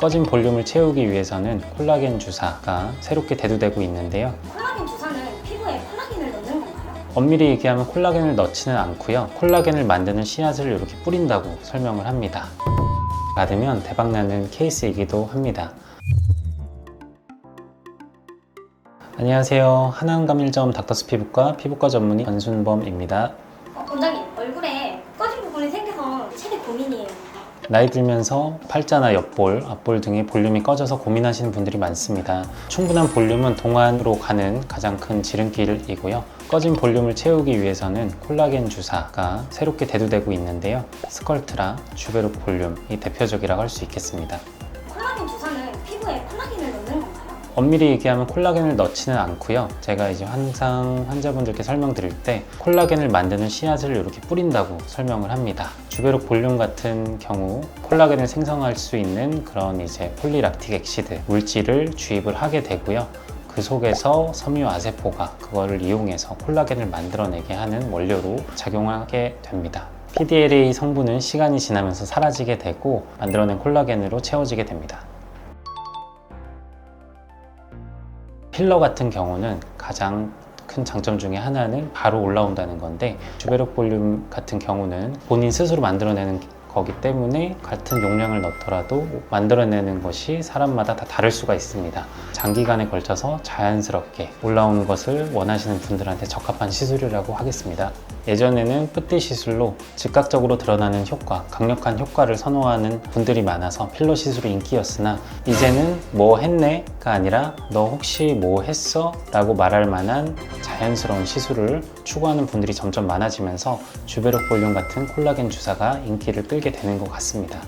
꺼진 볼륨을 채우기 위해서는 콜라겐 주사가 새롭게 대두되고 있는데요. 콜라겐 주사는 피부에 콜라겐을 넣는 건가요? 엄밀히 얘기하면 콜라겐을 넣지는 않고요. 콜라겐을 만드는 씨앗을 이렇게 뿌린다고 설명을 합니다. 받으면 대박나는 케이스이기도 합니다. 안녕하세요. 한한감일점 닥터스 피부과 전문의 권순범입니다. 원장님, 얼굴에 꺼진 부분이 생겨서 최대 고민이에요. 나이 들면서 팔자나 옆볼, 앞볼 등의 볼륨이 꺼져서 고민하시는 분들이 많습니다. 충분한 볼륨은 동안으로 가는 가장 큰 지름길이고요. 꺼진 볼륨을 채우기 위해서는 콜라겐 주사가 새롭게 대두되고 있는데요. 스컬트라, 주베룩 볼륨이 대표적이라고 할 수 있겠습니다. 콜라겐 주사는 피부에 콜라겐을 넣는 건가요? 엄밀히 얘기하면 콜라겐을 넣지는 않고요. 제가 이제 항상 환자분들께 설명드릴 때 콜라겐을 만드는 씨앗을 이렇게 뿌린다고 설명을 합니다. 주베룩 볼륨 같은 경우 콜라겐을 생성할 수 있는 그런 이제 폴리락틱 액시드 물질을 주입을 하게 되고요. 그 속에서 섬유 아세포가 그거를 이용해서 콜라겐을 만들어내게 하는 원료로 작용하게 됩니다. PDLA 성분은 시간이 지나면서 사라지게 되고 만들어낸 콜라겐으로 채워지게 됩니다. 필러 같은 경우는 가장 큰 장점 중에 하나는 바로 올라온다는 건데, 주베룩 볼륨 같은 경우는 본인 스스로 만들어내는 거기 때문에 같은 용량을 넣더라도 만들어내는 것이 사람마다 다 다를 수가 있습니다. 장기간에 걸쳐서 자연스럽게 올라오는 것을 원하시는 분들한테 적합한 시술이라고 하겠습니다. 예전에는 뿌띠 시술로 즉각적으로 드러나는 효과, 강력한 효과를 선호하는 분들이 많아서 필러 시술이 인기였으나, 이제는 뭐 했네?가 아니라 너 혹시 뭐 했어? 라고 말할 만한 자연스러운 시술을 추구하는 분들이 점점 많아지면서 주베룩 볼륨 같은 콜라겐 주사가 인기를 끌게 되는 것 같습니다.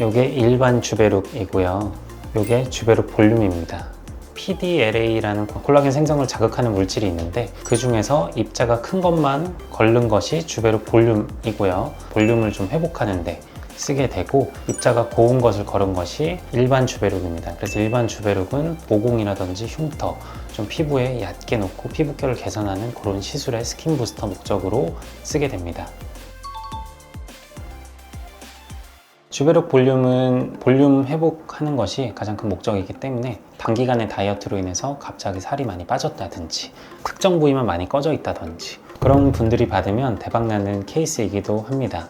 요게 일반 주베룩이고요. 요게 주베룩 볼륨입니다. PDLA라는 콜라겐 생성을 자극하는 물질이 있는데, 그 중에서 입자가 큰 것만 걸른 것이 주베룩 볼륨이고요. 볼륨을 좀 회복하는데 쓰게 되고, 입자가 고운 것을 걸은 것이 일반 주베룩입니다. 그래서 일반 주베룩은 모공이라든지 흉터, 좀 피부에 얕게 놓고 피부결을 개선하는 그런 시술의 스킨 부스터 목적으로 쓰게 됩니다. 주베룩 볼륨은 볼륨 회복하는 것이 가장 큰 목적이기 때문에 단기간의 다이어트로 인해서 갑자기 살이 많이 빠졌다든지 특정 부위만 많이 꺼져 있다든지 그런 분들이 받으면 대박나는 케이스이기도 합니다.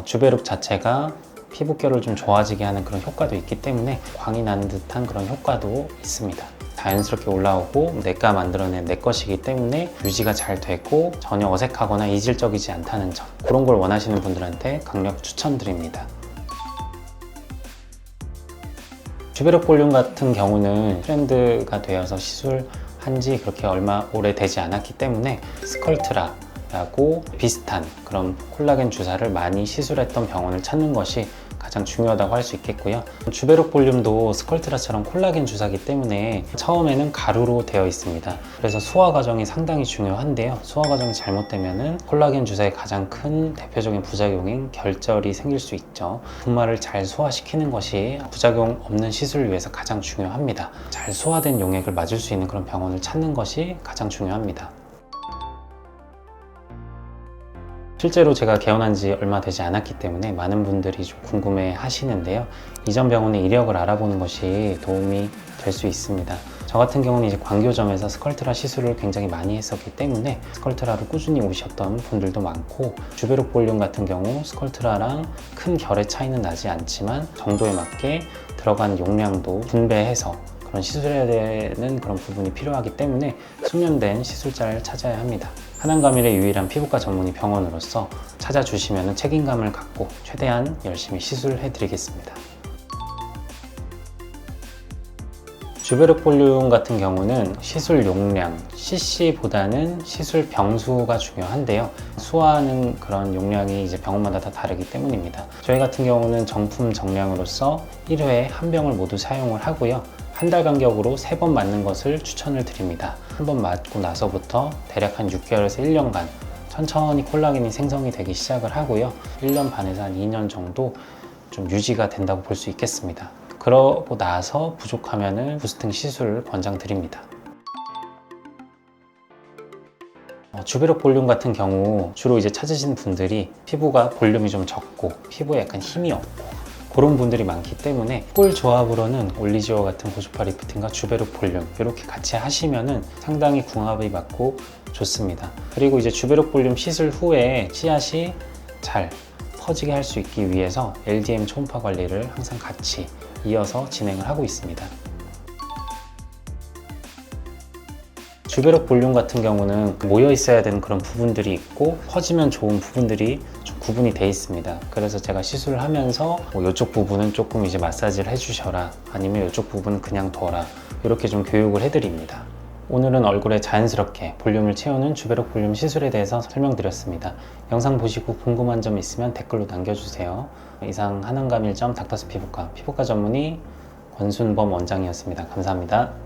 주베룩 자체가 피부결을 좀 좋아지게 하는 그런 효과도 있기 때문에 광이 나는 듯한 그런 효과도 있습니다. 자연스럽게 올라오고 내가 만들어낸 내 것이기 때문에 유지가 잘 되고 전혀 어색하거나 이질적이지 않다는 점, 그런 걸 원하시는 분들한테 강력 추천드립니다. 주베룩 볼륨 같은 경우는 트렌드가 되어서 시술한 지 그렇게 얼마 오래되지 않았기 때문에 스컬트라라고 비슷한 그런 콜라겐 주사를 많이 시술했던 병원을 찾는 것이 가장 중요하다고 할 수 있겠고요. 주베룩 볼륨도 스컬트라처럼 콜라겐 주사기 때문에 처음에는 가루로 되어 있습니다. 그래서 소화 과정이 상당히 중요한데요. 소화 과정이 잘못되면은 콜라겐 주사의 가장 큰 대표적인 부작용인 결절이 생길 수 있죠. 분말을 잘 소화시키는 것이 부작용 없는 시술을 위해서 가장 중요합니다. 잘 소화된 용액을 맞을 수 있는 그런 병원을 찾는 것이 가장 중요합니다. 실제로 제가 개원한 지 얼마 되지 않았기 때문에 많은 분들이 좀 궁금해 하시는데요. 이전 병원의 이력을 알아보는 것이 도움이 될 수 있습니다. 저 같은 경우는 이제 광교점에서 스컬트라 시술을 굉장히 많이 했었기 때문에 스컬트라로 꾸준히 오셨던 분들도 많고, 주베룩 볼륨 같은 경우 스컬트라랑 큰 결의 차이는 나지 않지만 정도에 맞게 들어간 용량도 분배해서 그런 시술해야 되는 그런 부분이 필요하기 때문에 숙련된 시술자를 찾아야 합니다. 한한감일의 유일한 피부과 전문의 병원으로서 찾아주시면 책임감을 갖고 최대한 열심히 시술해 드리겠습니다. 주베룩 볼륨 같은 경우는 시술 용량, cc보다는 시술 병수가 중요한데요. 소화하는 그런 용량이 이제 병원마다 다 다르기 때문입니다. 저희 같은 경우는 정품 정량으로서 1회에 한 병을 모두 사용을 하고요. 한 달 간격으로 3번 맞는 것을 추천을 드립니다. 한 번 맞고 나서부터 대략 한 6개월에서 1년간 천천히 콜라겐이 생성이 되기 시작을 하고요. 1년 반에서 한 2년 정도 좀 유지가 된다고 볼 수 있겠습니다. 그러고 나서 부족하면 부스팅 시술을 권장드립니다. 주베록 볼륨 같은 경우 주로 이제 찾으시는 분들이 피부가 볼륨이 좀 적고 피부에 약간 힘이 없고 그런 분들이 많기 때문에 꿀 조합으로는 올리지오 같은 고주파 리프팅과 주베록 볼륨 이렇게 같이 하시면은 상당히 궁합이 맞고 좋습니다. 그리고 이제 주베록 볼륨 시술 후에 씨앗이 잘 퍼지게 할 수 있기 위해서 LDM 초음파 관리를 항상 같이 이어서 진행을 하고 있습니다. 주베록 볼륨 같은 경우는 모여 있어야 되는 그런 부분들이 있고 퍼지면 좋은 부분들이 좀 구분이 돼 있습니다. 그래서 제가 시술을 하면서 이쪽 부분은 조금 이제 마사지를 해주셔라, 아니면 이쪽 부분은 그냥 둬라, 이렇게 좀 교육을 해드립니다. 오늘은 얼굴에 자연스럽게 볼륨을 채우는 주베록 볼륨 시술에 대해서 설명드렸습니다. 영상 보시고 궁금한 점 있으면 댓글로 남겨주세요. 이상 한안감 1점 닥터스 피부과 전문의 권순범 원장이었습니다. 감사합니다.